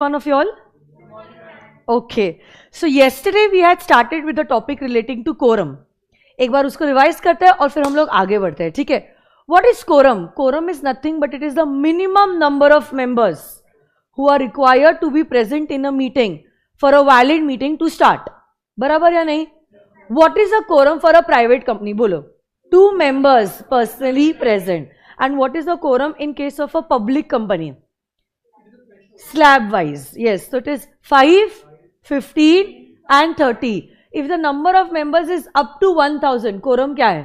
One of you all? Okay. So yesterday we had started with the topic relating to quorum. एक बार उसको revise करते हैं और फिर हम लोग आगे बढ़ते हैं, ठीक है? What is quorum? Quorum is nothing but it is the minimum number of members who are required to be present in a meeting for a valid meeting to start. बराबर या नहीं? What is a quorum for a private company? बोलो. 2 members personally present. And what is the quorum in case of a public company? Slab wise, yes. So it is 5, 15 and 30. If the number of members is up to 1000, quorum क्या है?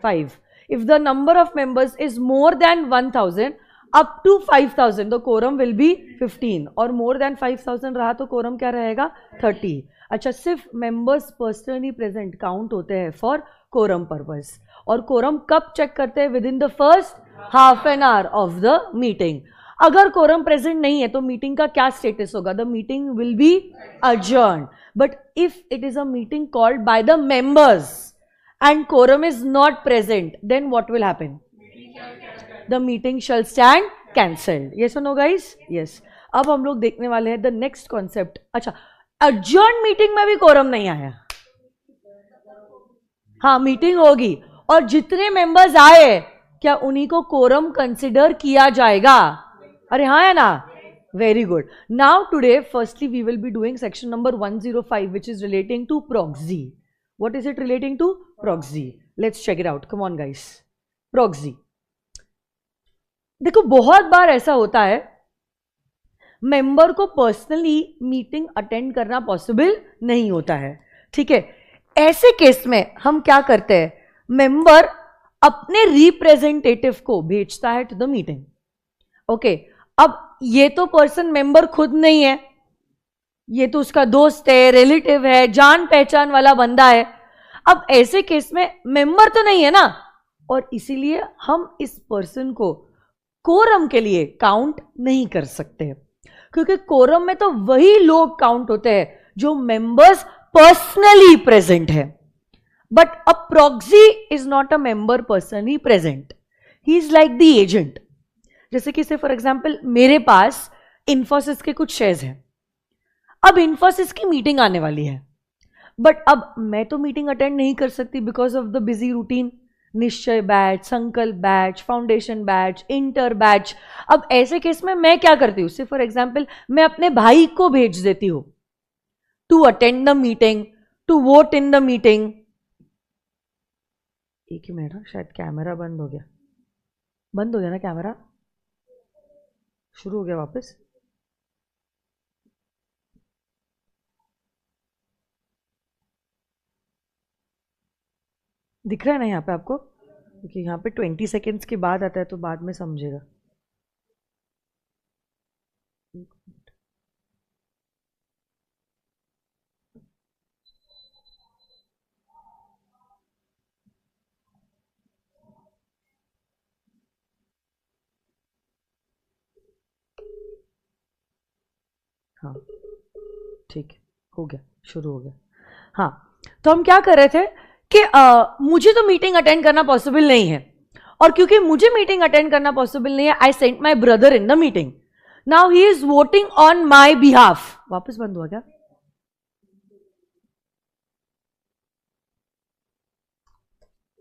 5. If the number of members is more than 1000, up to 5000, the quorum will be 15. और more than 5000 रहा तो quorum क्या रहेगा? 30. अच्छा, सिर्फ members personally present count होते हैं for quorum purpose. और quorum कब check करते हैं? Within the first half an hour of the meeting. अगर कोरम प्रेजेंट नहीं है तो मीटिंग का क्या स्टेटस होगा? The meeting will be adjourn. But if it is a meeting called by the members and quorum is not present, then what will happen? The meeting shall stand cancelled. Yes और no guys? Yes. अब हम लोग देखने वाले हैं the next concept. अच्छा, अजर्न meeting में भी कोरम नहीं आया. हाँ, मीटिंग होगी और जितने मेंबर्स आए क्या उन्हीं को कोरम कंसिडर किया जाएगा? अरे हाँ है ना? Very good. Now today firstly we will be doing section number 105 which is relating to proxy. What is it relating to? Proxy. Let's check it out. Come on guys. Proxy. देखो, बहुत बार ऐसा होता है मेंबर को personally meeting attend करना possible नहीं होता है, ठीक है? ऐसे केस में हम क्या करते हैं? मेंबर अपने रिप्रेजेंटेटिव को भेजता है टू द मीटिंग. ओके, अब ये तो पर्सन मेंबर खुद नहीं है, ये तो उसका दोस्त है, रिलेटिव है, जान पहचान वाला बंदा है. अब ऐसे केस में मेंबर तो नहीं है ना, और इसीलिए हम इस पर्सन को कोरम के लिए काउंट नहीं कर सकते, क्योंकि कोरम में तो वही लोग काउंट होते हैं जो मेंबर्स पर्सनली प्रेजेंट है. But a proxy is not a member personally present. He is like the agent. जैसे कि से फॉर एग्जाम्पल मेरे पास इन्फोसिस के कुछ शेयर्स हैं. अब इन्फोसिस की मीटिंग आने वाली है, बट अब मैं तो मीटिंग अटेंड नहीं कर सकती because of the busy routine. निश्चय बैच, संकल्प batch, foundation batch, inter batch. अब ऐसे केस में मैं क्या करती हूँ? से फॉर एग्जाम्पल मैं अपने भाई को भेज देती हूँ to attend the meeting, to vote in the meeting. एक ही मिनट, शायद कैमरा बंद हो गया. बंद हो गया ना कैमरा? शुरू हो गया वापस? दिख रहा है ना यहाँ पे आपको? क्योंकि यहाँ पे 20 सेकेंड्स के बाद आता है तो बाद में समझेगा. हाँ, ठीक है, हो गया, शुरू हो गया. हाँ, तो हम क्या कर रहे थे कि मुझे तो मीटिंग अटेंड करना पॉसिबल नहीं है, और क्योंकि मुझे मीटिंग अटेंड करना पॉसिबल नहीं है, I sent my brother in the meeting. Now he is voting on my behalf. वापस बंद हुआ क्या?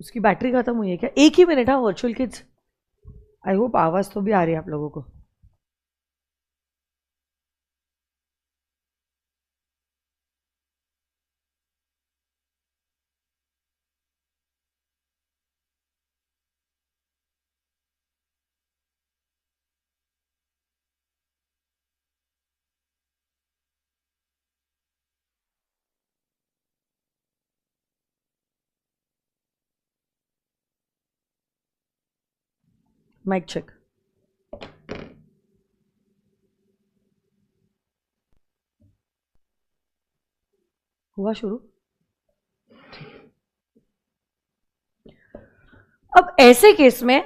उसकी बैटरी खत्म हुई है क्या? एक ही मिनट. हाँ, वर्चुअल किड्स, आई होप आवाज तो भी आ रही है आप लोगों को. Mic check. हुआ शुरू? अब ऐसे केस में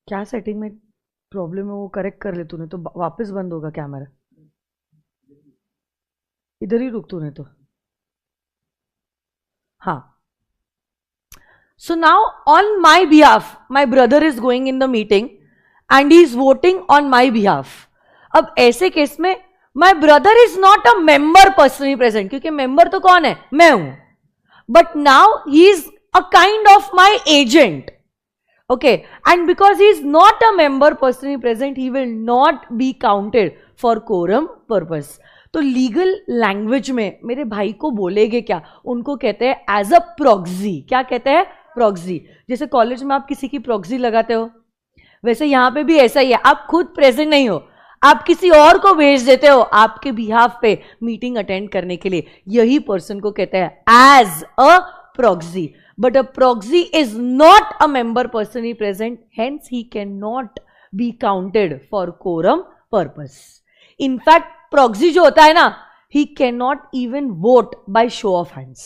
क्या सेटिंग में प्रॉब्लम है वो करेक्ट कर ले तूने, तो वापस बंद होगा कैमरा. इधर ही रुक तूने तो, हाँ. So now on my behalf, my brother is going in the meeting and he is voting on my behalf. अब ऐसे केस में my brother is not a member personally present, क्योंकि member तो कौन है, मैं हूं. But now he is a kind of my agent. Okay, and because he is not a member personally present, he will not be counted for quorum purpose. तो legal language में मेरे भाई को बोलेगे क्या, उनको कहते हैं एज अ प्रॉक्सी. क्या कहते हैं, प्रॉक्सी. जैसे कॉलेज में आप किसी की प्रॉक्सी लगाते हो, वैसे यहां पे भी ऐसा ही है. आप खुद प्रेजेंट नहीं हो, आप किसी और को भेज देते हो आपके बिहाफ पे मीटिंग अटेंड करने के लिए. यही पर्सन को कहते हैं as a proxy. But a proxy is not a member personally present, hence he can not be counted for quorum purpose. In fact proxy जो होता है ना, he can not even vote by show of hands.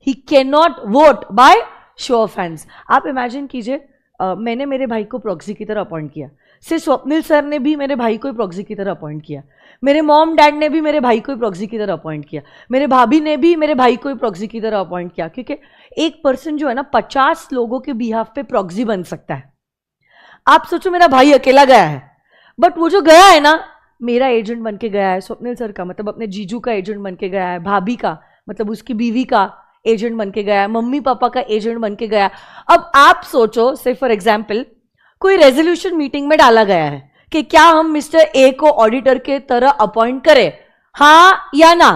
He can not vote by show of hands. आप imagine कीजिए, मैंने मेरे भाई को प्रॉक्सी की तरह अपॉइंट किया, से स्वप्निल सर ने भी मेरे भाई को प्रॉक्सी की तरह अपॉइंट किया, मेरे मॉम डैड ने भी मेरे भाई को प्रॉक्सी की तरह अपॉइंट किया, मेरे भाभी ने भी मेरे भाई को प्रॉक्सी की तरह अपॉइंट किया. क्योंकि एक पर्सन जो है ना 50 लोगों के बिहाफ पे प्रॉक्सी बन सकता है. आप सोचो मेरा भाई अकेला गया है, बट वो जो गया है ना, मेरा एजेंट बन के गया है, स्वप्निल सर का मतलब अपने जीजू का एजेंट बन के गया है, भाभी का मतलब उसकी बीवी का एजेंट बन के गया है, मम्मी पापा का एजेंट बन के गया. अब आप सोचो, से फॉर एग्जाम्पल कोई रेजोल्यूशन मीटिंग में डाला गया है कि क्या हम मिस्टर ए को ऑडिटर के तरह अपॉइंट करें, हाँ या ना.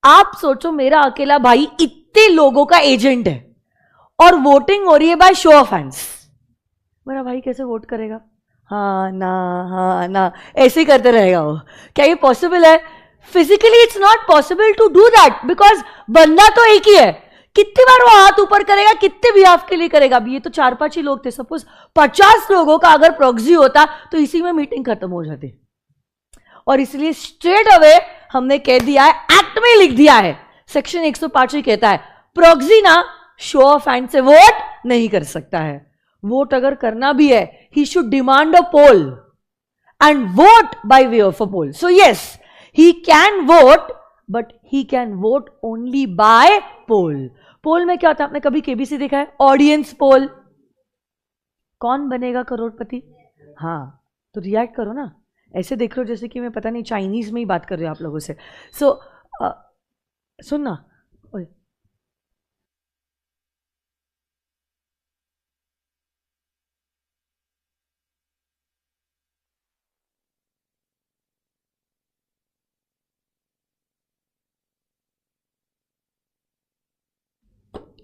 आप सोचो मेरा अकेला भाई इतने लोगों का एजेंट है और वोटिंग हो रही है बाय शो ऑफ हैंड्स. मेरा भाई कैसे वोट करेगा, हाँ ना ऐसे ही करते रहेगा वो. क्या ये पॉसिबल है? Physically it's not possible to do that, because बंदा तो एक ही है. कितनी बार वो हाथ ऊपर करेगा, कितने बिहाफ के लिए करेगा. अभी ये तो 4-5 ही लोग थे, सपोज 50 लोगों का अगर प्रॉक्सी होता तो इसी में मीटिंग खत्म हो जाती. और इसलिए स्ट्रेट अवे हमने कह दिया है, एक्ट में लिख दिया है, सेक्शन 105 ही कहता है प्रॉक्सी ना शो ऑफ हैंड से वोट नहीं कर सकता है. वोट अगर करना भी है, he should demand a poll and vote by way of a poll. So yes, he can vote but he can vote only by poll. पोल में क्या होता है, आपने कभी केबीसी देखा है, ऑडियंस पोल. कौन बनेगा करोड़पति, हाँ तो रिएक्ट करो ना, ऐसे देख लो जैसे कि मैं पता नहीं चाइनीज में ही बात कर रही हूं आप लोगों से. सो सुनना,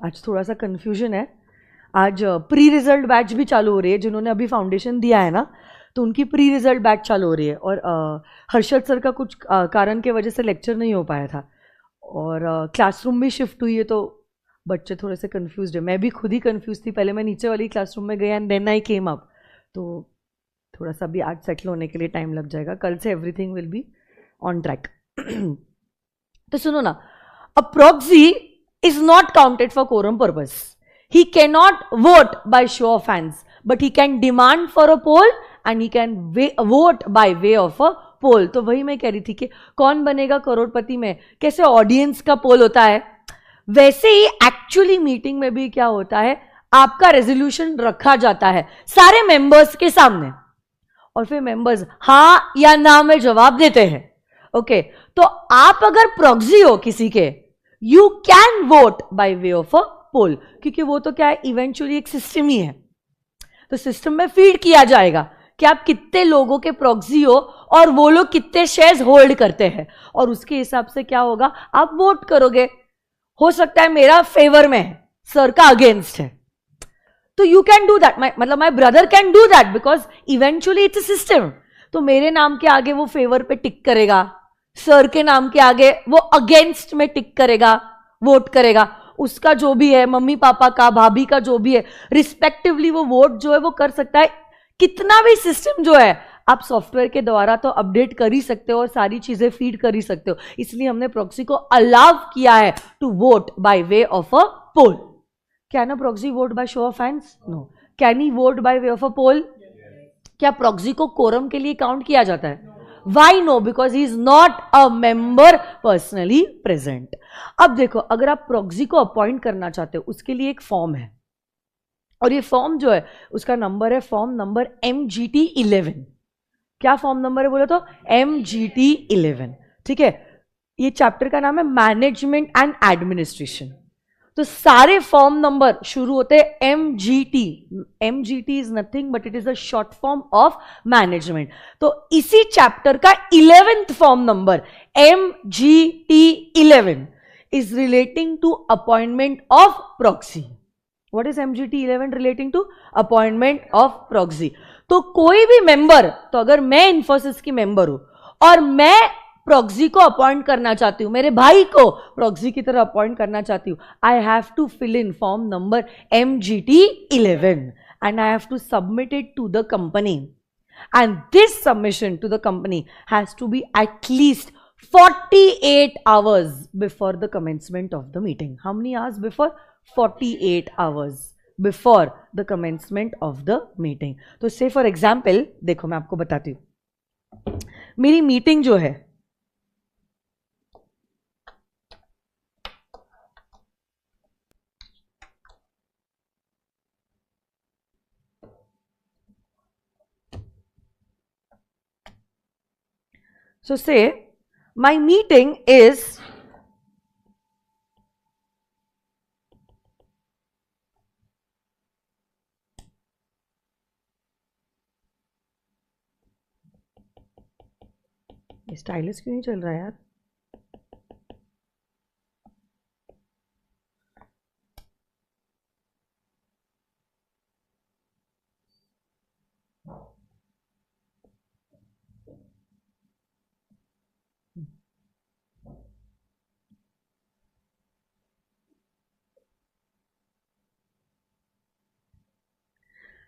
आज थोड़ा सा कंफ्यूजन है. आज प्री रिजल्ट बैच भी चालू हो रही है, जिन्होंने अभी फाउंडेशन दिया है ना, तो उनकी प्री रिजल्ट बैच चालू हो रही है. और हर्षद सर का कुछ कारण के वजह से लेक्चर नहीं हो पाया था और क्लासरूम भी शिफ्ट हुई है, तो बच्चे थोड़े से कंफ्यूज है. मैं भी खुद ही कंफ्यूज थी, पहले मैं नीचे वाली क्लासरूम में गई and then I came up. तो थोड़ा सा भी आज सेटल होने के लिए टाइम लग जाएगा. कल से everything will be on track. तो सुनो ना, a proxy is not counted for quorum purpose. He cannot vote by show of hands, but he can demand for a poll and he can vote by way of a poll. तो वही मैं कह रही थी कि कौन बनेगा करोड़पति में कैसे ऑडियंस का पोल होता है, वैसे ही एक्चुअली मीटिंग में भी क्या होता है, आपका रेजोल्यूशन रखा जाता है सारे मेंबर्स के सामने और फिर मेंबर्स हाँ या ना में जवाब देते हैं. ओके, तो आप अगर प्रॉक्सी हो किसी के, you can vote by way of a poll, क्योंकि वो तो क्या है, इवेंचुअली एक सिस्टम ही है. तो सिस्टम में फीड किया जाएगा कि आप कितने लोगों के प्रॉक्सी हो और वो लोग कितने शेयर्स होल्ड करते हैं, और उसके हिसाब से क्या होगा, आप वोट करोगे. हो सकता है मेरा फेवर में है, सर का अगेंस्ट है, तो यू कैन डू दैट. मतलब my brother can do that because eventually it's a system. तो मेरे नाम के आगे वो फेवर पे टिक करेगा, सर के नाम के आगे वो अगेंस्ट में टिक करेगा, वोट करेगा. उसका जो भी है, मम्मी पापा का, भाभी का जो भी है, रिस्पेक्टिवली वो वोट जो है वो कर सकता है. कितना भी सिस्टम जो है आप सॉफ्टवेयर के द्वारा तो अपडेट कर ही सकते हो और सारी चीजें फीड कर ही सकते हो. इसलिए हमने प्रॉक्सी को अलाउ किया है to vote by way of a poll. Can a proxy vote by show of hands? No. Can he vote by way of a poll? क्या प्रॉक्सी को कोरम के लिए काउंट किया जाता है? Why no? Because he is not a member personally present. अब देखो, अगर आप प्रॉक्सी को अपॉइंट करना चाहते हो उसके लिए एक फॉर्म है, और ये फॉर्म जो है उसका नंबर है फॉर्म नंबर MGT11. क्या फॉर्म नंबर है बोले तो? MGT11. ठीक है, ये चैप्टर का नाम है मैनेजमेंट एंड एडमिनिस्ट्रेशन. तो सारे फॉर्म नंबर शुरू होते हैं MGT. MGT is nothing but it is a short form of management. तो इसी चैप्टर का 11th form number MGT11 is relating to appointment of proxy. What is MGT11 relating to? Appointment of proxy. तो कोई भी member, तो अगर मैं इन्फोसिस की मेंबर हूं और मैं प्रॉक्सी को अपॉइंट करना चाहती हूं, मेरे भाई को प्रॉक्सी की तरह अपॉइंट करना चाहती हूं, I have to fill in form number MGT11 and I have to submit it to the company. And this submission to the company has to be at least 48 hours before the commencement of the meeting. How many hours before? 48 hours before the commencement of the meeting. तो say for example, देखो मैं आपको बताती हूं, मेरी meeting जो है so say my meeting is stylish क्यों नहीं चल रहा है यार?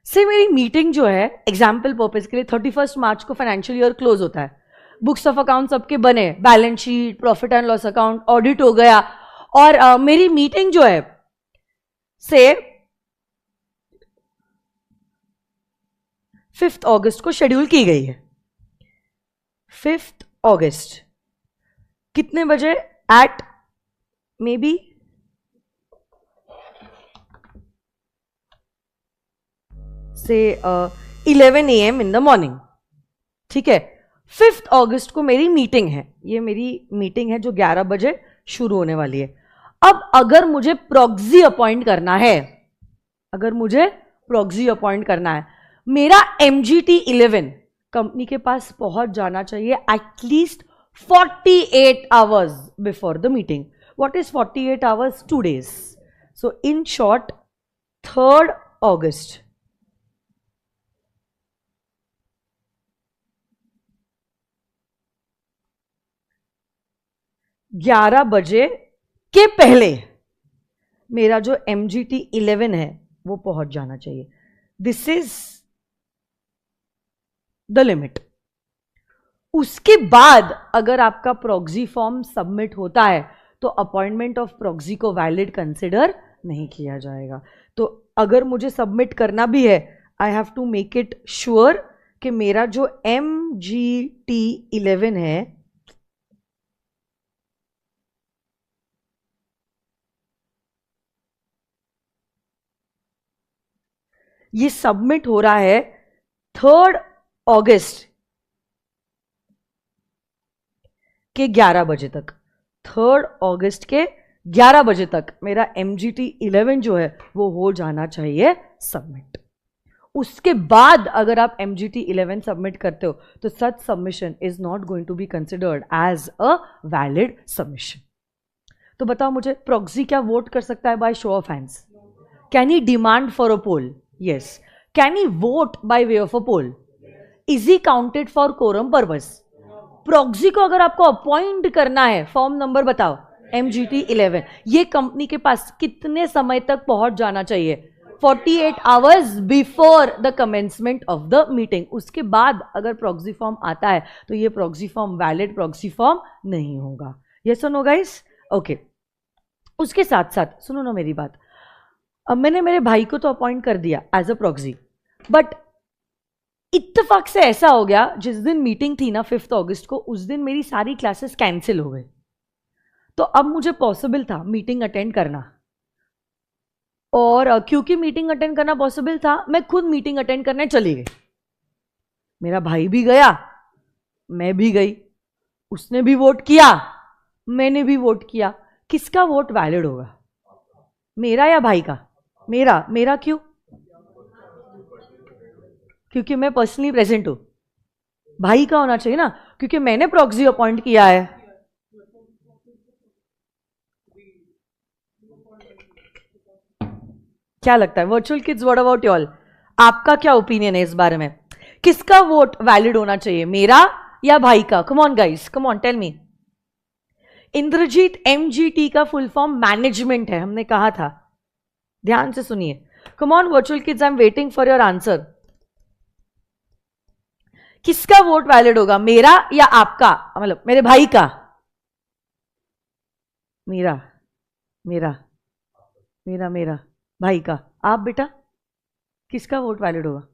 से मेरी मीटिंग जो है एग्जाम्पल पर्पज के लिए 31 मार्च को फाइनेंशियल ईयर क्लोज होता है, बुक्स ऑफ अकाउंट सबके बने, balance sheet, profit and loss account audit हो गया, और मेरी मीटिंग जो है से 5 अगस्त को शेड्यूल की गई है. 5 अगस्त कितने बजे? एट मे बी से 11 AM इन द मॉर्निंग. ठीक है, 5 अगस्त को मेरी मीटिंग है. ये मेरी मीटिंग है जो 11 बजे शुरू होने वाली है. अब अगर मुझे प्रॉक्सी अपॉइंट करना है, अगर मुझे प्रॉक्सी अपॉइंट करना है, मेरा MGT11 कंपनी के पास पहुंच जाना चाहिए at least 48 hours before the meeting. What is 48 hours? 2 days. So in short 3 अगस्त 11 बजे के पहले मेरा जो MGT11 है वो पहुंच जाना चाहिए. This is the limit. उसके बाद अगर आपका प्रॉक्सी फॉर्म सबमिट होता है तो अपॉइंटमेंट ऑफ प्रॉक्सी को वैलिड कंसिडर नहीं किया जाएगा. तो अगर मुझे सबमिट करना भी है, I have to make it sure कि मेरा जो MGT11 है ये सबमिट हो रहा है 3 अगस्त के 11 बजे तक. 3 अगस्त के 11 बजे तक मेरा MGT11 जो है वो हो जाना चाहिए सबमिट. उसके बाद अगर आप MGT11 सबमिट करते हो तो such submission is not going to be considered as a valid submission. तो बताओ मुझे, प्रॉक्सी क्या वोट कर सकता है by show of hands? Can he demand for a poll? Yes. Can he vote by way of a poll? Is he counted for quorum purpose? Proxy को अगर आपको अपॉइंट करना है, फॉर्म नंबर बताओ, MGT11. ये कंपनी के पास कितने समय तक पहुंच जाना चाहिए? 48 hours before the commencement of the meeting. उसके बाद अगर प्रॉक्सी फॉर्म आता है तो ये proxy form valid proxy form नहीं होगा. यस और नो गाइस? ओके. उसके साथ साथ सुनो ना मेरी बात. अब मैंने मेरे भाई को तो अपॉइंट कर दिया एज अ प्रॉक्सी, बट इत्तेफाक से ऐसा हो गया, जिस दिन मीटिंग थी ना 5 अगस्त को, उस दिन मेरी सारी क्लासेस कैंसिल हो गई। तो अब मुझे पॉसिबल था मीटिंग अटेंड करना, और क्योंकि मीटिंग अटेंड करना पॉसिबल था, मैं खुद मीटिंग अटेंड करने चली गई। मेरा भाई भी गया, मैं भी गई, उसने भी वोट किया, मैंने भी वोट किया। किसका वोट वैलिड होगा, मेरा या भाई का? मेरा। मेरा क्यों? क्योंकि मैं पर्सनली प्रेजेंट हूं। भाई का होना चाहिए ना, क्योंकि मैंने प्रॉक्सी अपॉइंट किया है। क्या लगता है virtual kids, what about you all? आपका क्या ओपिनियन है इस बारे में? किसका वोट वैलिड होना चाहिए, मेरा या भाई का? Come on guys, come on, tell me. Indrajeet, MGT का फुल फॉर्म मैनेजमेंट है, हमने कहा था। ध्यान से सुनिए। Come on virtual kids, I am waiting for your answer. किसका वोट वैलिड होगा, मेरा या आपका? मतलब मेरे भाई का? मेरा मेरा मेरा मेरा भाई का। आप बेटा, किसका वोट वैलिड होगा?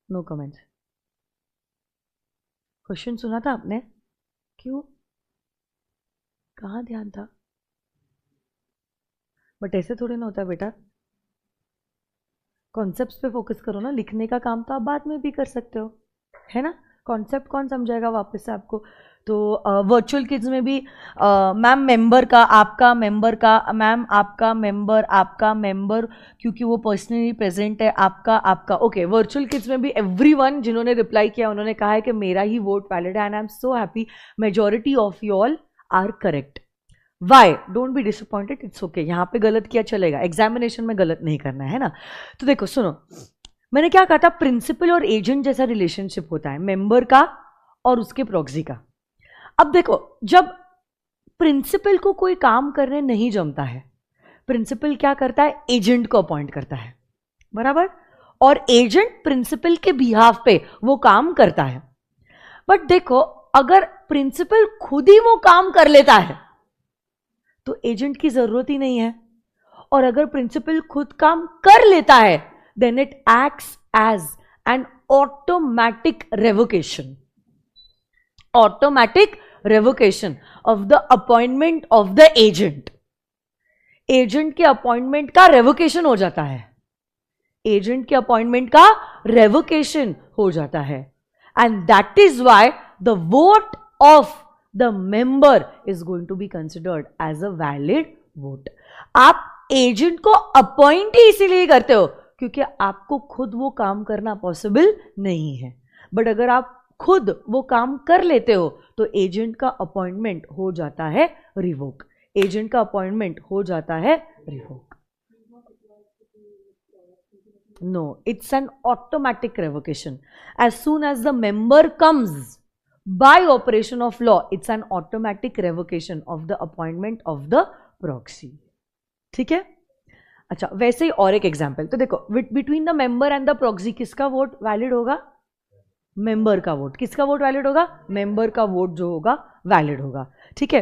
No comment. क्वेश्चन सुना था आपने? क्यों, कहां ध्यान था? बट ऐसे थोड़े ना होता बेटा, कॉन्सेप्ट्स पे फोकस करो ना। लिखने का काम तो आप बाद में भी कर सकते हो, है ना? कॉन्सेप्ट कौन समझाएगा वापस से आपको? तो वर्चुअल किड्स में भी मैम मेंबर का, आपका मेंबर का, मैम आपका मेंबर, आपका मेंबर, क्योंकि वो पर्सनली प्रेजेंट है, आपका आपका। ओके, वर्चुअल किड्स में भी एवरीवन जिन्होंने रिप्लाई किया उन्होंने कहा है कि मेरा ही वोट वैलिड है, and I am so happy, majority of you all are correct. Why? Don't be disappointed, it's okay. यहाँ पे गलत किया चलेगा, एग्जामिनेशन में गलत नहीं करना है ना। तो देखो सुनो, मैंने क्या कहा था, प्रिंसिपल और एजेंट जैसा रिलेशनशिप होता है मेंबर का और उसके प्रॉक्सी का। अब देखो, जब प्रिंसिपल को कोई काम करने नहीं जमता है, प्रिंसिपल क्या करता है, एजेंट को अपॉइंट करता है, बराबर? और एजेंट प्रिंसिपल के बिहाफ पे वो काम करता है। बट देखो, अगर प्रिंसिपल खुद ही वो काम कर लेता है तो एजेंट की जरूरत ही नहीं है, और अगर प्रिंसिपल खुद काम कर लेता है then it acts as an automatic revocation of the appointment of the agent. Agent के अपॉइंटमेंट का रेवोकेशन हो जाता है, एजेंट के अपॉइंटमेंट का रेवोकेशन हो जाता है, and that is why the vote of the member is going to be considered as a valid vote. आप एजेंट को अपॉइंट ही इसीलिए करते हो क्योंकि आपको खुद वो काम करना पॉसिबल नहीं है। बट अगर आप खुद वो काम कर लेते हो तो एजेंट का अपॉइंटमेंट हो जाता है रिवोक, एजेंट का अपॉइंटमेंट हो जाता है revoke. No, it's an automatic revocation. As soon as the member comes by operation of law, it's an automatic revocation of the appointment of the proxy. ठीक है? अच्छा, वैसे ही और एक एग्जाम्पल, तो देखो, between the member and the proxy किसका vote valid होगा? मेंबर का वोट। किसका वोट वैलिड होगा? मेंबर का वोट जो होगा वैलिड होगा। ठीक है?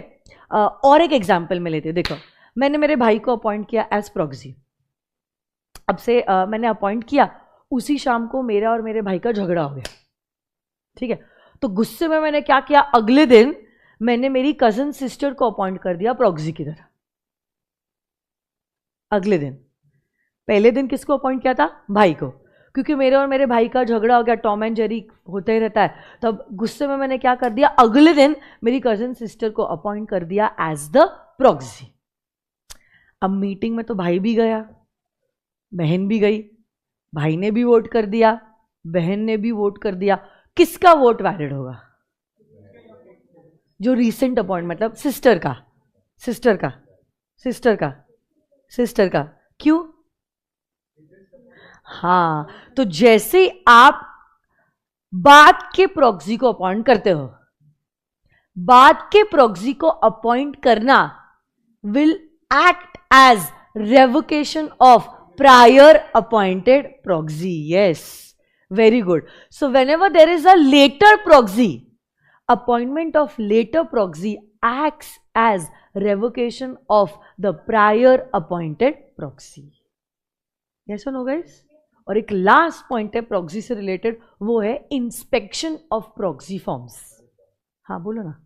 और एक एग्जाम्पल में लेते हैं। देखो, मैंने मेरे भाई को अपॉइंट किया एज प्रॉक्सी। अब से मैंने अपॉइंट किया, उसी शाम को मेरा और मेरे भाई का झगड़ा हो गया। ठीक है? तो गुस्से में मैंने क्या किया, अगले दिन मैंने मेरी कजन सिस्टर को अपॉइंट कर दिया प्रॉक्सी की तरह। अगले दिन, पहले दिन किसको अपॉइंट किया था? भाई को, क्योंकि मेरे और मेरे भाई का झगड़ा हो गया, टॉम एंड जेरी होते ही रहता है। तब गुस्से में मैंने क्या कर दिया, अगले दिन मेरी कजन सिस्टर को अपॉइंट कर दिया एज द प्रॉक्सी। अब मीटिंग में तो भाई भी गया, बहन भी गई, भाई ने भी वोट कर दिया, बहन ने भी वोट कर दिया। किसका वोट वैलिड होगा? जो रीसेंट अपॉइंट, मतलब सिस्टर का, सिस्टर का, सिस्टर का, सिस्टर का। क्यों? हाँ, तो जैसे आप बाद के प्रॉक्सी को अपॉइंट करते हो, बाद के प्रॉक्सी को अपॉइंट करना will act as revocation of prior appointed proxy. Yes, very good. So whenever there is a later proxy, appointment of later proxy acts as revocation of the prior appointed proxy. Yes or no guys? और एक last point है proxy से related, वो है inspection of proxy forms. हाँ बोलो ना।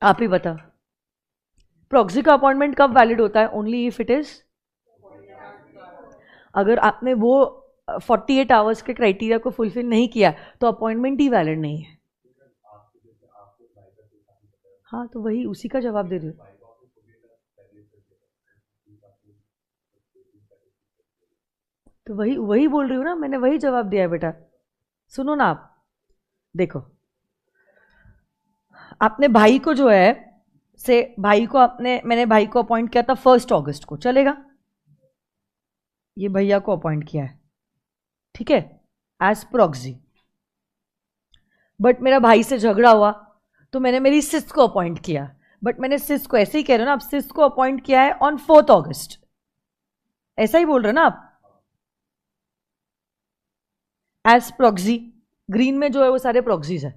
आप ही बता, प्रॉक्सी का अपॉइंटमेंट कब वैलिड होता है? ओनली इफ इट इज, अगर आपने वो 48 आवर्स के क्राइटेरिया को फुलफिल नहीं किया तो अपॉइंटमेंट ही वैलिड नहीं है। हाँ तो वही उसी का जवाब दे रही हूँ। तो वही वही बोल रही हूँ ना, मैंने वही जवाब दिया है बेटा। सुनो ना आप, देखो आपने भाई को जो है से भाई को मैंने भाई को अपॉइंट किया था 1 अगस्त को, चलेगा? ये भैया को अपॉइंट किया है, ठीक है, एज प्रॉक्सी। बट मेरा भाई से झगड़ा हुआ तो मैंने मेरी सिस को अपॉइंट किया, बट मैंने सिस को, ऐसे ही कह रहे हो ना आप, सिस को अपॉइंट किया है ऑन 4 अगस्त, ऐसा ही बोल रहे हो ना आप, एज प्रॉक्सी। ग्रीन में जो है वो सारे प्रॉक्सीज है,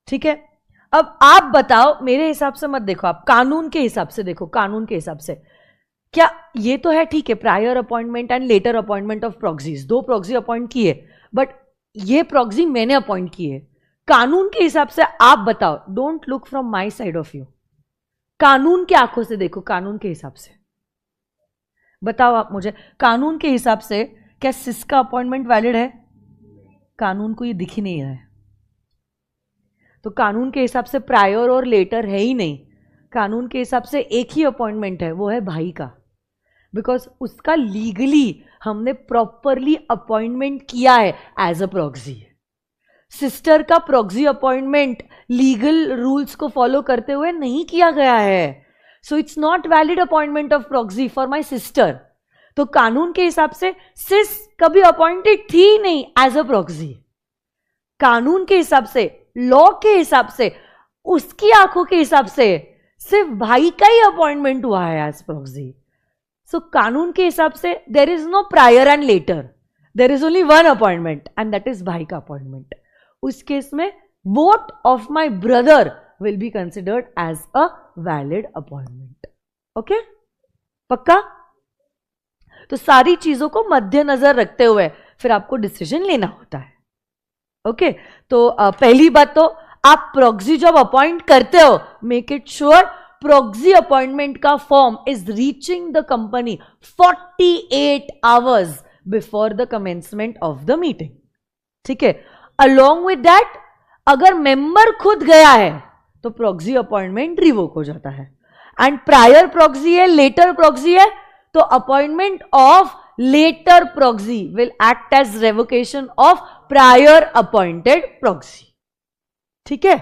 ठीक है। अब आप बताओ, मेरे हिसाब से मत देखो, आप कानून के हिसाब से देखो, कानून के हिसाब से क्या ये तो है, ठीक है, prior appointment and later appointment of proxies, 2 proxy appoint किए, बट ये प्रॉक्सी मैंने अपॉइंट की है। कानून के हिसाब से आप बताओ, don't look from my side of you, कानून की आंखों से देखो, कानून के हिसाब से बताओ आप मुझे, कानून के हिसाब से क्या सिस का अपॉइंटमेंट वैलिड है? कानून को ये दिख ही नहीं रहा है, तो कानून के हिसाब से प्रायर और लेटर है ही नहीं। कानून के हिसाब से एक ही अपॉइंटमेंट है, वो है भाई का, बिकॉज उसका लीगली हमने प्रॉपरली अपॉइंटमेंट किया है एज अ प्रॉक्सी। सिस्टर का प्रॉक्सी अपॉइंटमेंट लीगल रूल्स को फॉलो करते हुए नहीं किया गया है, so it's not valid appointment of proxy for my sister. तो कानून के हिसाब से सिस कभी अपॉइंटेड थी ही नहीं एज अ प्रॉक्सी। कानून के हिसाब से, लॉ के हिसाब से, उसकी आंखों के हिसाब से सिर्फ भाई का ही अपॉइंटमेंट हुआ है एज प्रॉक्सी। सो कानून के हिसाब से there is no prior and later, there is only 1 appointment and that is भाई का अपॉइंटमेंट। उस केस में vote of my brother will be considered as a valid appointment. Okay, पक्का? तो सारी चीजों को मद्देनजर रखते हुए फिर आपको डिसीजन लेना होता है। ओके, तो पहली बात तो आप प्रॉक्सी जब अपॉइंट करते हो, make it sure proxy appointment का form is reaching the company 48 hours before the commencement of the meeting, ठीक है। अलोंग विद दैट, अगर मेंबर खुद गया है तो प्रॉक्सी अपॉइंटमेंट रिवोक हो जाता है। एंड प्रायर प्रॉक्सी है, लेटर प्रॉक्सी है, तो appointment of later proxy will act as revocation of prior appointed proxy, ठीक है।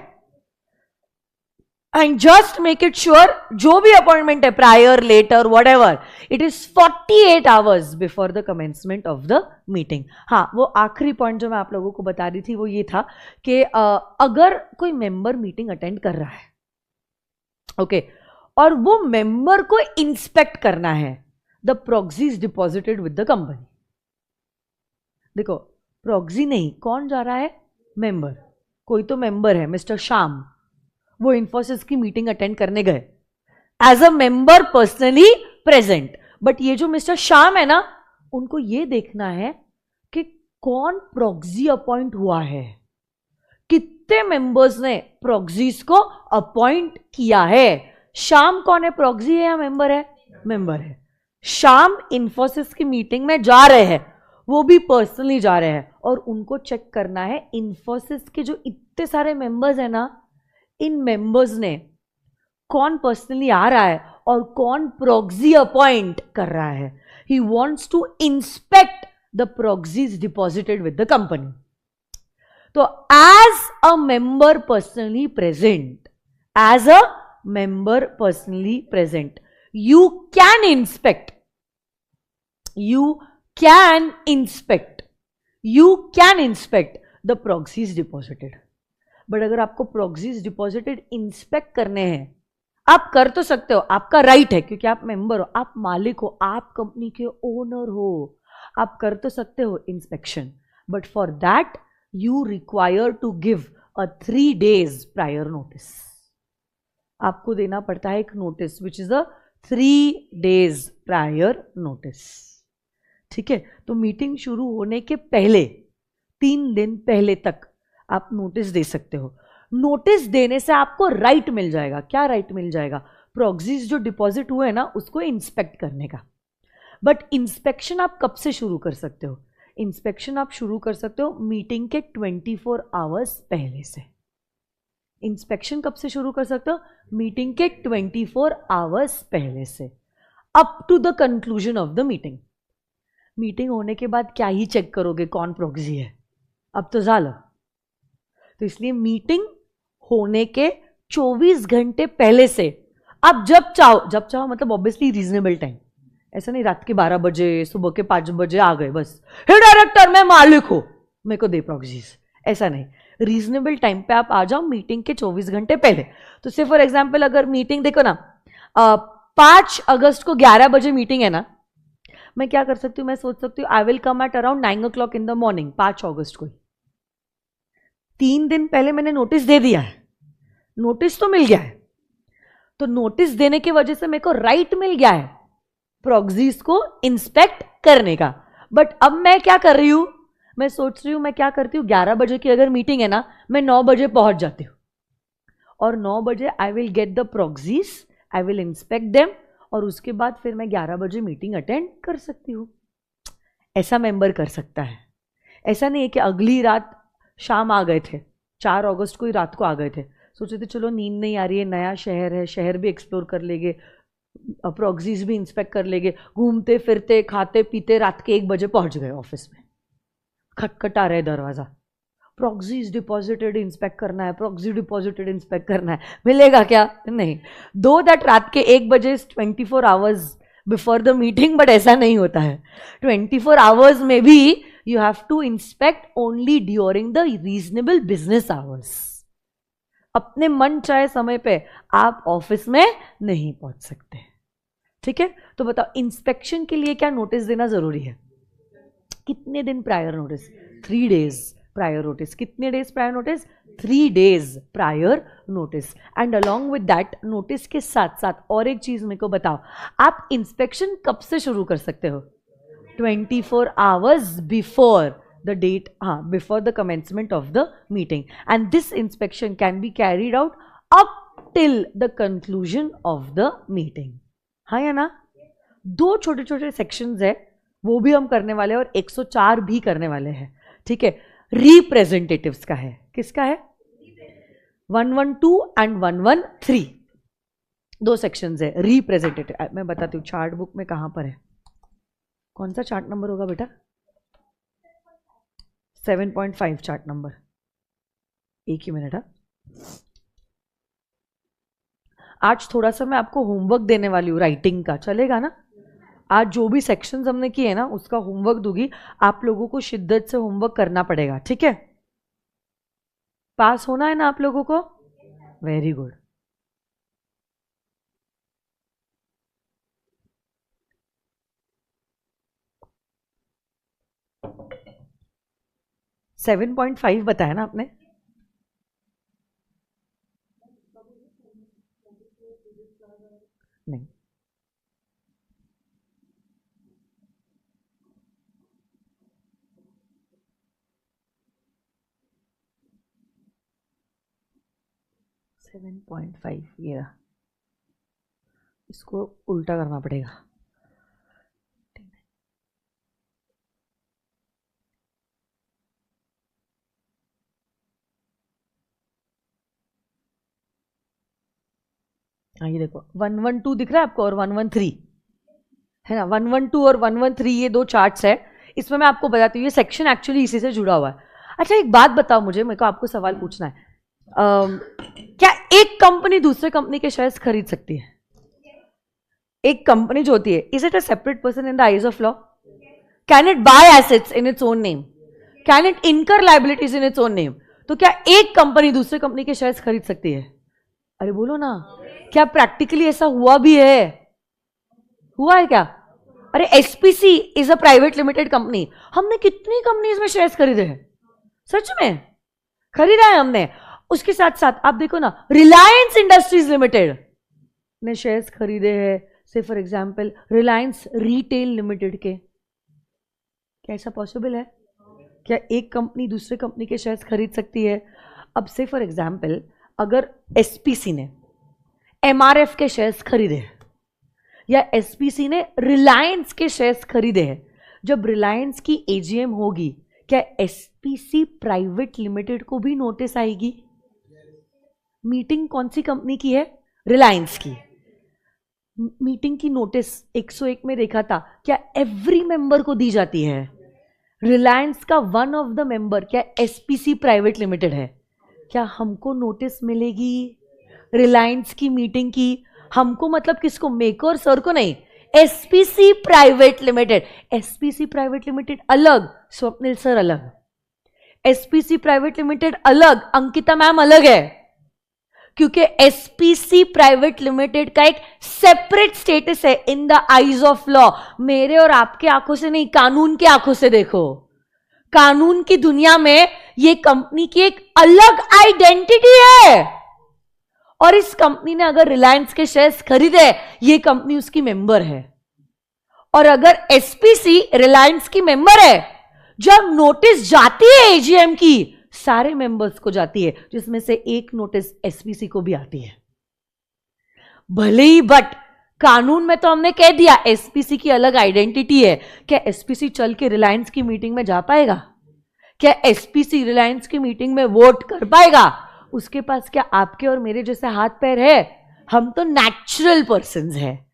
And just make it sure जो भी अपॉइंटमेंट है, prior, later, whatever, it is 48 hours before the commencement of the meeting. हाँ, वो आखिरी point जो मैं आप लोगों को बता रही थी वो ये था कि अगर कोई मेंबर मीटिंग अटेंड कर रहा है, ओके, और वो मेंबर को इंस्पेक्ट करना है, the proxy is deposited with the company. देखो, प्रॉक्सी नहीं, कौन जा रहा है? मेंबर। कोई तो मेंबर है, मिस्टर श्याम, वो इन्फोसिस की मीटिंग अटेंड करने गए as a member personally present, but ये जो मिस्टर श्याम है ना, उनको ये देखना है कि कौन प्रॉक्सी अपॉइंट हुआ है, कितने मेंबर्स ने प्रॉक्सीज को अपॉइंट किया है। श्याम कौन है, प्रॉक्सी है या मेंबर है? मेंबर है। श्याम इन्फोसिस की मीटिंग में जा रहे हैं, वो भी पर्सनली जा रहे हैं, और उनको चेक करना है इन्फोसिस के जो इतने सारे मेंबर्स हैं ना, इन मेंबर्स ने कौन पर्सनली आ रहा है और कौन प्रॉक्सी अपॉइंट कर रहा है। He wants to inspect the proxies deposited with the company. तो as a member personally present, as a member personally present, you can inspect, you can inspect the proxies deposited. But अगर आपको proxies deposited inspect करने हैं, आप कर तो सकते हो, आपका राइट है, क्योंकि आप मेंबर हो, आप मालिक हो, आप कंपनी के ओनर हो, आप कर तो सकते हो inspection, but for that you require to give a 3 days prior notice. आपको देना पड़ता है एक notice which is a 3 days prior notice. ठीक है, तो मीटिंग शुरू होने के पहले 3 दिन पहले तक आप नोटिस दे सकते हो। नोटिस देने से आपको राइट मिल जाएगा। क्या राइट मिल जाएगा? प्रॉक्सीज जो डिपॉजिट हुए हैं ना उसको इंस्पेक्ट करने का। बट इंस्पेक्शन आप कब से शुरू कर सकते हो? इंस्पेक्शन आप शुरू कर सकते हो मीटिंग के 24 आवर्स पहले से। इंस्पेक्शन कब से शुरू कर सकते हो? मीटिंग के 24 आवर्स पहले से up to the conclusion of the meeting. Meeting होने के बाद क्या ही चेक करोगे कौन प्रॉक्सी है? अब तो झाला। तो इसलिए मीटिंग होने के 24 घंटे पहले से आप जब चाहो मतलब ऑब्वियसली रीजनेबल टाइम, ऐसा नहीं रात के 12 बजे सुबह के 5 बजे आ गए बस, हे डायरेक्टर मैं मालिक हूं मेरे को दे प्रॉक्सीज, ऐसा नहीं। रीजनेबल टाइम पे आप आ जाओ मीटिंग के 24 घंटे पहले। तो से फॉर एग्जाम्पल अगर मीटिंग देखो ना 5 अगस्त को 11 बजे मीटिंग है ना, मैं क्या कर सकती हूँ? मैं सोच सकती हूँ I will come at around 9 o'clock in the morning 5 अगस्त को। 3 दिन पहले मैंने नोटिस दे दिया है, नोटिस तो मिल गया है। तो नोटिस देने की वजह से मेरे को राइट मिल गया है प्रॉक्सीज को इंस्पेक्ट करने का। बट अब मैं क्या कर रही हूं? मैं सोच रही हूं मैं क्या करती हूं, 11 बजे की अगर मीटिंग है ना, मैं 9 बजे पहुंच जाती हूं और 9 बजे I will get the proxies, I will inspect them और उसके बाद फिर मैं 11 बजे मीटिंग अटेंड कर सकती हूं। ऐसा मेंबर कर सकता है। ऐसा नहीं है कि अगली रात शाम आ गए थे, 4 अगस्त को ही रात को आ गए थे, सोचे थे चलो नींद नहीं आ रही है, नया शहर है, शहर भी एक्सप्लोर कर लेंगे, प्रॉक्सीज भी इंस्पेक्ट कर लेंगे, घूमते फिरते खाते पीते रात के 1 बजे पहुंच गए ऑफिस में, खटखटा रहे दरवाजा, प्रॉक्सीज डिपॉजिटेड इंस्पेक्ट करना है, प्रॉक्सी डिपॉजिटेड इंस्पेक्ट करना है, मिलेगा क्या? नहीं। दो दैट रात के 1 बजे 24 hours before the meeting, but ऐसा नहीं होता है। 24 आवर्स में भी you have to inspect only during the reasonable business hours. अपने मन चाहे समय पे आप ऑफिस में नहीं पहुंच सकते। ठीक है, तो बताओ इंस्पेक्शन के लिए क्या नोटिस देना जरूरी है? कितने दिन prior notice? 3 days prior notice. कितने days prior notice? 3 days prior notice. And along with that notice के साथ साथ और एक चीज मेरे को बताओ, आप इंस्पेक्शन कब से शुरू कर सकते हो? 24 hours before the date, before the commencement of the meeting, and this inspection can be carried out up till the conclusion of the meeting। हाँ या ना? 2 छोटे छोटे सेक्शंस है, वो भी हम करने वाले हैं और 104 भी करने वाले हैं। ठीक है, रिप्रेजेंटेटिव्स का है। किसका है? 112 एंड 113 2 सेक्शंस है रिप्रेजेंटेटिव। मैं बताती हूँ चार्ट बुक में कहां पर है, कौन सा चार्ट नंबर होगा बेटा? 7.5 चार्ट नंबर। एक ही मिनट। आज थोड़ा सा मैं आपको होमवर्क देने वाली हूँ राइटिंग का, चलेगा ना? आज जो भी सेक्शंस हमने किए ना उसका होमवर्क दूंगी, आप लोगों को शिद्दत से होमवर्क करना पड़ेगा। ठीक है, पास होना है ना आप लोगों को? Very good. सेवन 7.5 बताया ना आपने? नहीं, सेवन 7.5 ये रहा, इसको उल्टा करना पड़ेगा। हाँ ये देखो 112 दिख रहा है आपको और 113 है ना। 112 और 113 ये 2 चार्ट्स है। इसमें मैं आपको बताती हूँ ये सेक्शन एक्चुअली इसी से जुड़ा हुआ है। अच्छा एक बात बताओ मुझे, मेरे को आपको सवाल पूछना है, क्या एक कंपनी दूसरे कंपनी के शेयर्स खरीद सकती है? एक कंपनी जो होती है, is it a separate person in the eyes of law? Can it buy assets in its own name? Can it incur liabilities in its own name? तो क्या एक कंपनी दूसरे कंपनी के शेयर्स खरीद सकती है? अरे बोलो ना, क्या प्रैक्टिकली ऐसा हुआ भी है? हुआ है क्या? अरे SPC is a private limited company, हमने कितनी कंपनीज में शेयर्स खरीदे हैं? सच में खरीदा है हमने। उसके साथ साथ आप देखो ना, रिलायंस इंडस्ट्रीज लिमिटेड ने शेयर्स खरीदे हैं, से for example Reliance retail limited के। क्या ऐसा पॉसिबल है? क्या एक कंपनी दूसरे कंपनी के शेयर्स खरीद सकती है? अब से फॉर एग्जाम्पल अगर एसपीसी ने एमआरएफ के शेयर्स खरीदे हैं या एसपीसी ने रिलायंस के शेयर्स खरीदे हैं, जब रिलायंस की एजीएम होगी क्या एसपीसी प्राइवेट लिमिटेड को भी नोटिस आएगी? मीटिंग कौन सी कंपनी की है? रिलायंस की। मीटिंग की नोटिस 101 में देखा था, क्या एवरी मेंबर को दी जाती है? रिलायंस का वन ऑफ द मेंबर क्या एसपीसी प्राइवेट लिमिटेड है? क्या हमको नोटिस मिलेगी रिलायंस की मीटिंग की? हमको मतलब किसको? मेको और सर को नहीं, SPC private limited. SPC private limited अलग, स्वप्निल सर अलग। एसपीसी प्राइवेट लिमिटेड अलग, अंकिता मैम अलग है, क्योंकि एसपीसी प्राइवेट लिमिटेड का एक सेपरेट स्टेटस है in the eyes of law. मेरे और आपके आंखों से नहीं, कानून के आंखों से देखो। कानून की दुनिया में ये कंपनी की एक अलग आइडेंटिटी है, और इस कंपनी ने अगर रिलायंस के शेयर्स खरीदे, ये कंपनी उसकी मेंबर है। और अगर एसपीसी रिलायंस की मेंबर है, जब नोटिस जाती है एजीएम की, सारे मेंबर्स को जाती है, जिसमें से एक नोटिस एसपीसी को भी आती है। भले ही बट कानून में तो हमने कह दिया एसपीसी की अलग आइडेंटिटी है। क्या एसपीसी चल के रिलायंस की मीटिंग में जा पाएगा? क्या एसपीसी रिलायंस की मीटिंग में वोट कर पाएगा? उसके पास क्या आपके और मेरे जैसे हाथ पैर है? हम तो नेचुरल पर्संस हैं।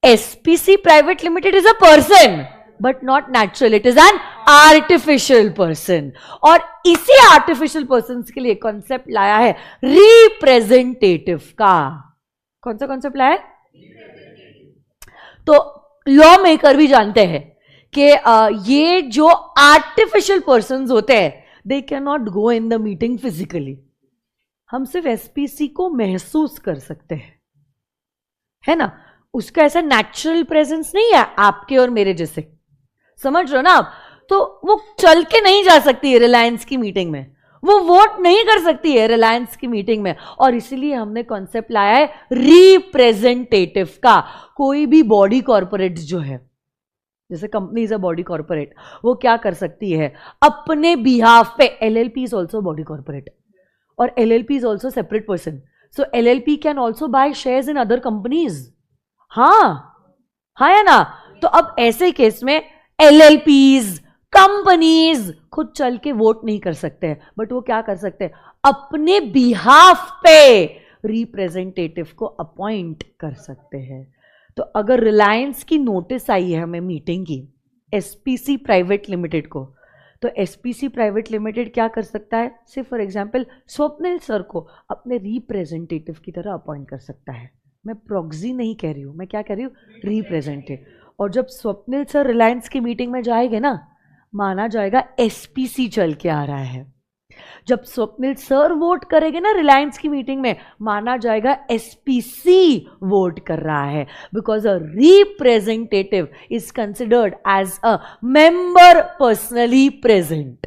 SPC private limited is a person but not natural, it is an artificial person. और इसी आर्टिफिशियल पर्सन के लिए कॉन्सेप्ट लाया है रिप्रेजेंटेटिव का। कौन सा कॉन्सेप्ट लाया है? तो लॉ मेकर भी जानते हैं कि ये जो आर्टिफिशियल पर्संस होते हैं, they can not go in the meeting physically. हम सिर्फ एसपीसी को महसूस कर सकते हैं, है ना? उसका ऐसा नेचुरल प्रेजेंस नहीं है आपके और मेरे जैसे, समझ रहे हो ना आप? तो वो चल के नहीं जा सकती है रिलायंस की मीटिंग में, वो वोट नहीं कर सकती है रिलायंस की मीटिंग में, और इसीलिए हमने कॉन्सेप्ट लाया है रिप्रेजेंटेटिव का। कोई भी बॉडी कॉर्पोरेट जो है, जैसे company is a body corporate, वो क्या कर सकती है अपने बिहाफ पे? LLP is also body corporate और LLP is also separate person, so LLP can also buy shares in other companies. हाँ है ना? तो अब ऐसे केस में एलएलपीज, कंपनीज खुद चल के वोट नहीं कर सकते हैं, बट वो क्या कर सकते हैं? अपने बिहाफ पे रिप्रेजेंटेटिव को अपॉइंट कर सकते हैं। तो अगर रिलायंस की नोटिस आई है हमें मीटिंग की एसपीसी प्राइवेट लिमिटेड को, तो एसपीसी प्राइवेट लिमिटेड क्या कर सकता है? सिर्फ फॉर एग्जांपल स्वप्निल सर को अपने रिप्रेजेंटेटिव की तरह अपॉइंट कर सकता है। मैं प्रॉक्सी नहीं कह रही हूं, मैं क्या कह रही हूँ? रिप्रेजेंटेटिव। और जब स्वप्निल सर रिलायंस की मीटिंग में जाएंगे ना, माना जाएगा एसपीसी चल के आ रहा है। जब स्वप्निल सर वोट करेंगे ना रिलायंस की मीटिंग में, माना जाएगा एसपीसी वोट कर रहा है, because a representative is considered as a member personally present.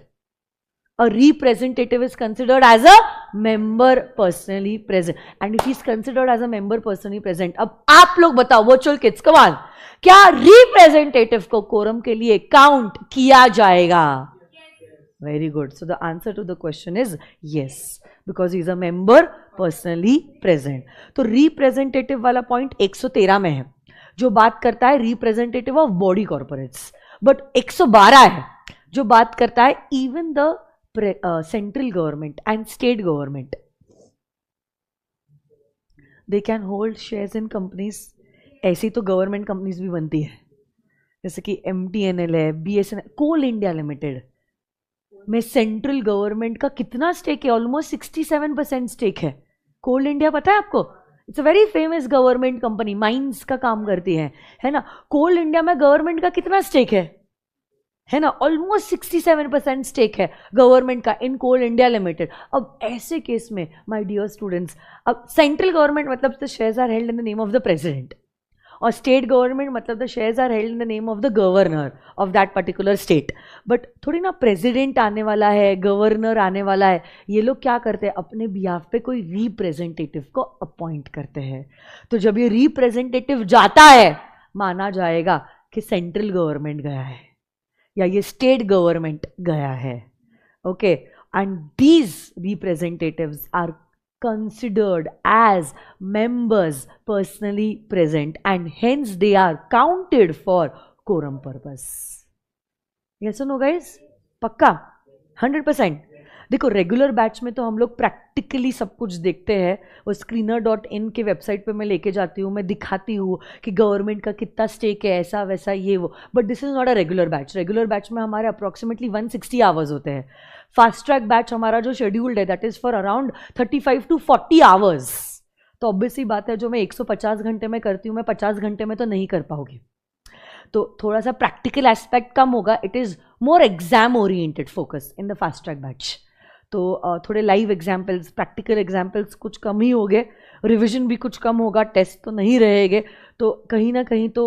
A representative is considered as a member personally present, and if he is considered as a member personally present, अब आप लोग बताओ virtual kids, come on, क्या representative को quorum के लिए count किया जाएगा? Very good. So the answer to the question is yes, because he is a member personally present. तो representative वाला point 113 में है, जो बात करता है representative of body corporates, but 112 है जो बात करता है even the central government and state government, they can hold shares in companies. ऐसी तो गवर्नमेंट कंपनीज भी बनती है, जैसे कि MTNL है, BSNL, कोल इंडिया लिमिटेड में सेंट्रल गवर्नमेंट का कितना स्टेक है? ऑलमोस्ट 67% स्टेक है। कोल इंडिया पता है आपको? It's a very famous government company, mines का काम करती है ना? कोल इंडिया में गवर्नमेंट का कितना स्टेक है ना? ऑलमोस्ट 67% स्टेक है गवर्नमेंट का इन कोल इंडिया लिमिटेड। अब ऐसे केस में माय डियर स्टूडेंट्स, अब सेंट्रल गवर्नमेंट मतलब the shares are held in the name of the president, और स्टेट गवर्नमेंट मतलब the shares are held in the name of the governor of that particular state. But थोड़ी ना president आने वाला है, governor आने वाला है, ये लोग क्या करते हैं, अपने बिहाफ पे कोई रिप्रेजेंटेटिव को अपॉइंट करते हैं. तो जब ये रिप्रेजेंटेटिव जाता है, माना जाएगा कि सेंट्रल गवर्नमेंट गया है या ये स्टेट गवर्नमेंट गया है. Okay, and these representatives are considered as members personally present and hence they are counted for quorum purpose. Yes or no guys? पक्का 100%. देखो रेगुलर बैच में तो हम लोग प्रैक्टिकली सब कुछ देखते हैं. वो screener.in के वेबसाइट पे मैं लेके जाती हूँ, मैं दिखाती हूँ कि गवर्नमेंट का कितना स्टेक है, ऐसा वैसा ये वो. But this is not a regular batch. Regular batch में हमारे अप्रॉक्सीमेटली 160 आवर्स होते हैं. फास्ट ट्रैक बैच हमारा जो शेड्यूल्ड है that is for around 35 to 40 hours. तो ऑब्वियसली बात है, जो मैं 150 घंटे में करती हूँ, मैं 50 घंटे में तो नहीं कर पाऊंगी. तो थोड़ा सा प्रैक्टिकल एस्पेक्ट कम होगा. It is more exam oriented focus in the fast track batch. तो थोड़े लाइव एग्जाम्पल्स, प्रैक्टिकल एग्जाम्पल्स कुछ कम ही हो गए, रिविजन भी कुछ कम होगा, टेस्ट तो नहीं रहेंगे. तो कहीं ना कहीं तो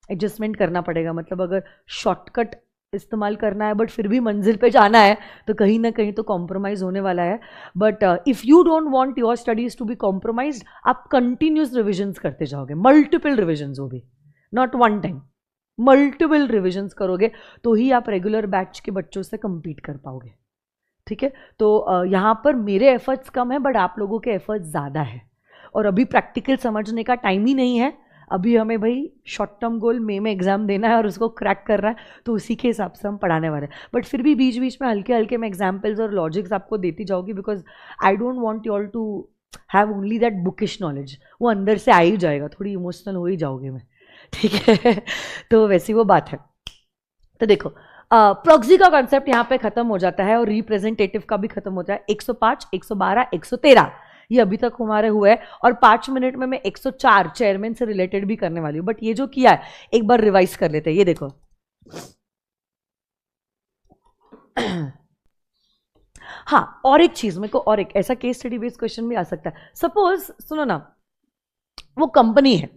एडजस्टमेंट करना पड़ेगा. मतलब अगर शॉर्टकट इस्तेमाल करना है बट फिर भी मंजिल पे जाना है तो कहीं ना कहीं तो कॉम्प्रोमाइज़ होने वाला है. But if you don't want your studies to be compromised, आप कंटिन्यूस रिविजन्स करते जाओगे. मल्टीपल रिविजन्स हो भी, not one time, multiple revisions करोगे तो ही आप रेगुलर बैच के बच्चों से कम्पीट कर पाओगे. ठीक है, तो यहाँ पर मेरे एफर्ट्स कम है बट आप लोगों के एफर्ट्स ज़्यादा है. और अभी प्रैक्टिकल समझने का टाइम ही नहीं है. अभी हमें भाई शॉर्ट टर्म गोल मई में एग्जाम देना है और उसको क्रैक करना है, तो उसी के हिसाब से हम पढ़ाने वाले हैं. बट फिर भी बीच बीच में हल्के हल्के मैं एग्जाम्पल्स और लॉजिक्स आपको देती जाऊँगी, because I don't want you all to have only that bookish knowledge. वो अंदर से आ ही जाएगा, थोड़ी इमोशनल हो ही जाओगे मैं. ठीक है, तो वैसी वो बात है. तो देखो प्रॉक्सी का कॉन्सेप्ट यहाँ पे खत्म हो जाता है और रिप्रेजेंटेटिव का भी खत्म होता है. 105, 112, 113 ये अभी तक हमारे हुए हैं और 5 मिनट में मैं 104 चेयरमैन से रिलेटेड भी करने वाली हूँ. बट ये जो किया है एक बार रिवाइज कर लेते हैं. ये देखो हाँ, और एक चीज मेरे को, और एक ऐसा केस स्टडी बेस्ड क्वेश्चन भी आ सकता है. सपोज सुनो ना, वो कंपनी है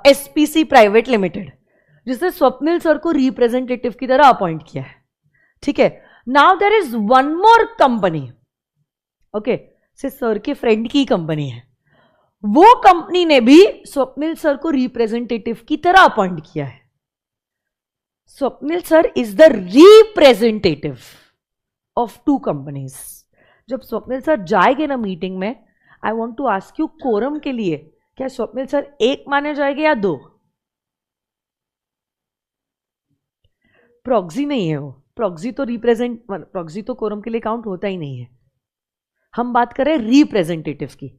SPC प्राइवेट लिमिटेड, जिसने स्वप्निल सर को रिप्रेजेंटेटिव की तरह अपॉइंट किया है. ठीक है, now there is one more company. Okay, say sir के फ्रेंड की कंपनी है. वो कंपनी ने भी स्वप्निल सर को रिप्रेजेंटेटिव की तरह अपॉइंट किया है. Swapnil sir is the representative of 2 companies. जब स्वप्निल सर जाएंगे ना मीटिंग में, I want to ask you, quorum के लिए क्या स्वप्निल सर 1 माने जाएंगे या 2? प्रॉक्सी नहीं है वो. प्रॉक्सी तो कोरम के लिए काउंट होता ही नहीं है. हम बात करें रिप्रेजेंटेटिव की.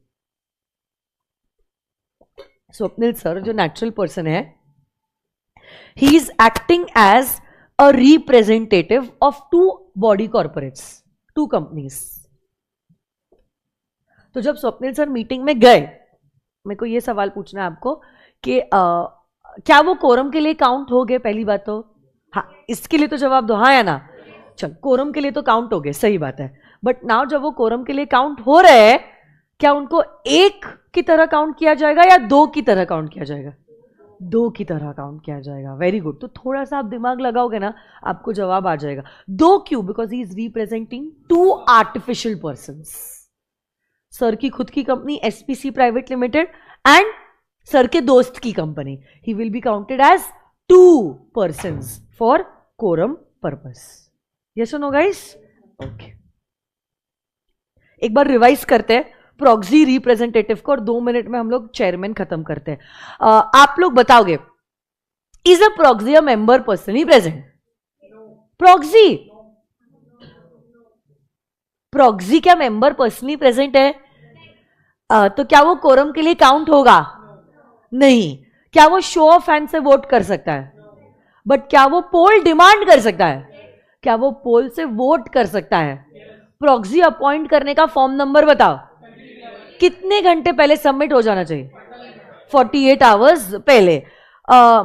स्वप्निल सर जो नेचुरल पर्सन है, he is acting as a representative of 2 body corporates, 2 companies. तो जब स्वप्निल सर मीटिंग में गए, मेरे को ये सवाल पूछना है आपको कि क्या वो कोरम के लिए काउंट हो गए? पहली बात तो हाँ, इसके लिए तो जवाब दो हाँ या ना. चल, कोरम के लिए तो काउंट हो गए, सही बात है. बट नाउ जब वो कोरम के लिए काउंट हो रहे हैं, क्या उनको 1 की तरह काउंट किया जाएगा या 2 की तरह काउंट किया जाएगा? 2 की तरह काउंट किया जाएगा. Very good. तो थोड़ा सा आप दिमाग लगाओगे ना, आपको जवाब आ जाएगा. 2 क्यों? Because he is representing 2 artificial persons. Sir की खुद की company SPC private limited and sir के दोस्त की company. He will be counted as 2 persons for quorum purpose. Yes और नो गाइस? ओके, एक बार रिवाइज करते हैं प्रॉक्सी रिप्रेजेंटेटिव को और 2 मिनट में हम लोग चेयरमैन खत्म करते हैं. आप लोग बताओगे, is a proxy a member personally present? Proxy क्या मेंबर पर्सनली प्रेजेंट है? तो क्या वो कोरम के लिए काउंट होगा? नहीं. क्या वो शो ऑफ हैंड से वोट कर सकता है? बट क्या वो पोल डिमांड कर सकता है? क्या वो पोल से वोट कर सकता है? प्रॉक्सी अपॉइंट करने का फॉर्म नंबर बताओ. कितने घंटे पहले सबमिट हो जाना चाहिए? 48 आवर्स पहले.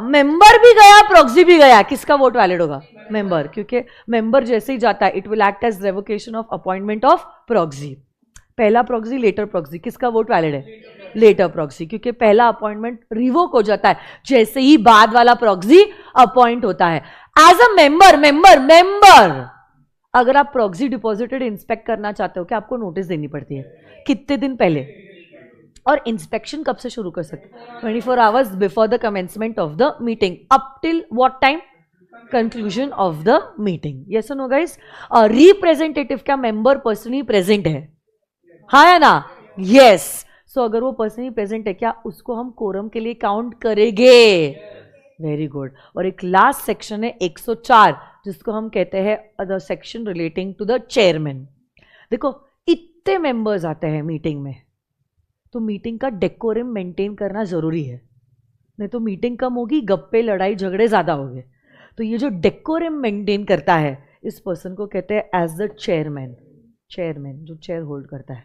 मेंबर भी गया, प्रॉक्सी भी गया, किसका वोट वैलिड होगा? मेंबर. क्योंकि मेंबर जैसे ही जाता है, it will act as revocation of appointment of proxy. पहला प्रॉक्सी, लेटर प्रॉक्सी, किसका वोट वैलिड है? लेटर प्रॉक्सी, क्योंकि पहला अपॉइंटमेंट रिवोक हो जाता है जैसे ही बाद वाला प्रॉक्सी अपॉइंट होता है. एज अ मेंबर अगर आप प्रॉक्सी डिपॉजिटेड इंस्पेक्ट करना चाहते हो, क्या आपको नोटिस देनी पड़ती है? कितने दिन पहले? और इंस्पेक्शन कब से शुरू कर सकते हैं? 24 hours before the commencement of the meeting, up till what time? Conclusion of the meeting. Yes और नो गाइस? रिप्रेजेंटेटिव क्या मेंबर पर्सनली प्रेजेंट है? हाँ या ना? यस. सो अगर वो पर्सनली प्रेजेंट है, क्या उसको हम कोरम के लिए काउंट करेंगे? Very good. और एक लास्ट सेक्शन है 104, जिसको हम कहते हैं the section relating to the chairman. देखो, इतने मेंबर्स आते हैं मीटिंग में, तो मीटिंग का डेकोरम मेंटेन करना जरूरी है, नहीं तो मीटिंग कम होगी, गप्पे लड़ाई झगड़े ज्यादा होंगे. तो ये जो डेकोरम मेंटेन करता है, इस पर्सन को कहते हैं एज द चेयरमैन. चेयरमैन जो चेयर होल्ड करता है,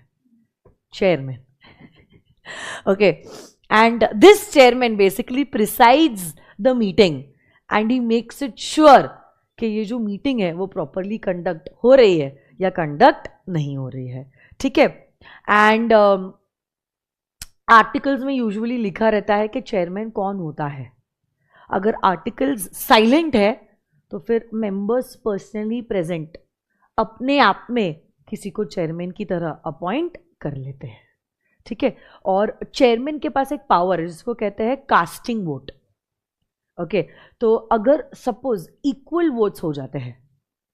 chairman. Okay. And this chairman basically presides the meeting and he makes it sure कि ये जो मीटिंग है वो प्रॉपरली कंडक्ट हो रही है या कंडक्ट नहीं हो रही है. ठीक है. एंड आर्टिकल्स में यूजुअली लिखा रहता है कि चेयरमैन कौन होता है. अगर आर्टिकल्स साइलेंट है तो फिर मेंबर्स पर्सनली प्रेजेंट अपने आप में किसी को चेयरमैन की तरह अपॉइंट कर लेते हैं. ठीक है. और चेयरमैन के पास एक पावर है जिसको कहते हैं कास्टिंग वोट. ओके. तो अगर सपोज इक्वल वोट्स हो जाते हैं,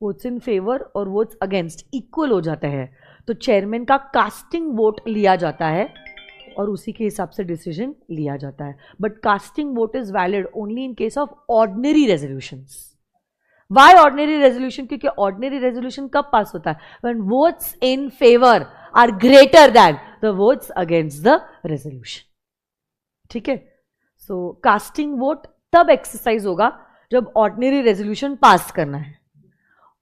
वोट्स इन फेवर और वोट्स अगेंस्ट इक्वल हो जाते हैं, तो चेयरमैन का कास्टिंग वोट लिया जाता है और उसी के हिसाब से डिसीजन लिया जाता है. But casting vote is valid only in case of ordinary resolutions. Why ordinary resolution? क्योंकि ऑर्डिनरी रेजोल्यूशन कब पास होता है? When votes in favour are greater than the votes against the resolution. ठीक है. सो कास्टिंग वोट तब exercise होगा जब ordinary resolution pass करना है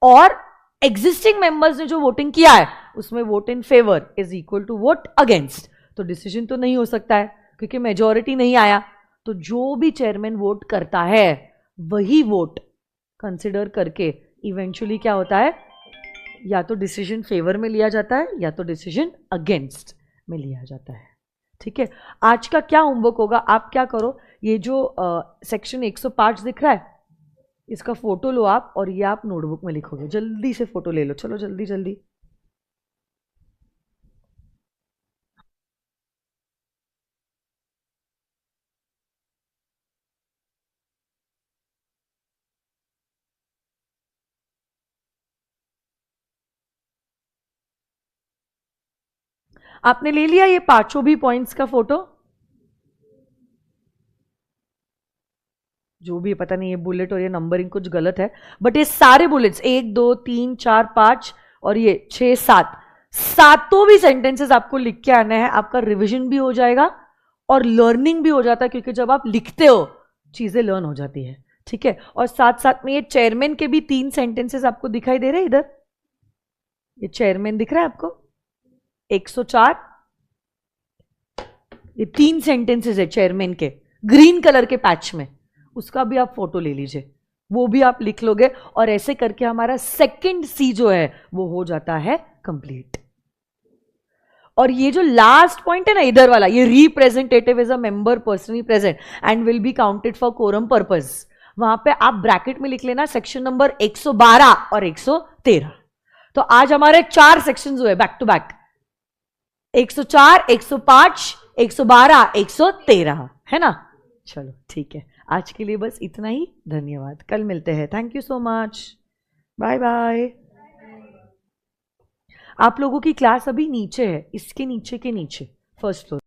और एग्जिस्टिंग मेंबर्स ने जो वोटिंग किया है उसमें vote in favour is equal to vote against. तो डिसीजन तो नहीं हो सकता है क्योंकि मेजॉरिटी नहीं आया. तो जो भी चेयरमैन वोट करता है वही वोट कंसिडर करके इवेंचुअली क्या होता है, या तो डिसीजन फेवर में लिया जाता है या तो डिसीजन अगेंस्ट में लिया जाता है. ठीक है. आज का क्या होमवर्क होगा, आप क्या करो, ये जो सेक्शन 105 दिख रहा है इसका फोटो लो आप और ये आप नोटबुक में लिखोगे. जल्दी से फोटो ले लो, चलो जल्दी जल्दी. आपने ले लिया ये पांचों भी पॉइंट्स का फोटो? जो भी पता नहीं, ये बुलेट और ये नंबरिंग कुछ गलत है, बट ये सारे बुलेट्स 1 2 3 4 5 और ये 6 7 सातों भी सेंटेंसेस आपको लिख के आने हैं. आपका रिवीजन भी हो जाएगा और लर्निंग भी हो जाता है, क्योंकि जब आप लिखते हो चीजें लर्न हो जाती है. ठीक है. और साथ साथ में ये चेयरमैन के भी 3 सेंटेंसेस आपको दिखाई दे रहे हैं इधर. ये चेयरमैन दिख रहा है आपको 104. ये 3 सेंटेंसेस है चेयरमैन के ग्रीन कलर के पैच में, उसका भी आप फोटो ले लीजिए, वो भी आप लिख लोगे और ऐसे करके हमारा सेकंड सी जो है वो हो जाता है कंप्लीट. और ये जो लास्ट पॉइंट है ना इधर वाला, ये representative is a member personally present and will be counted for quorum purpose. वहां पे आप ब्रैकेट में लिख लेना सेक्शन नंबर 112 और 113. तो आज हमारे 4 सेक्शंस हुए बैक टू बैक, 104 105 112 113, है ना. चलो ठीक है, आज के लिए बस इतना ही. धन्यवाद, कल मिलते हैं. Thank you so much, bye bye. आप लोगों की क्लास अभी नीचे है, इसके नीचे के नीचे फर्स्ट फ्लोर.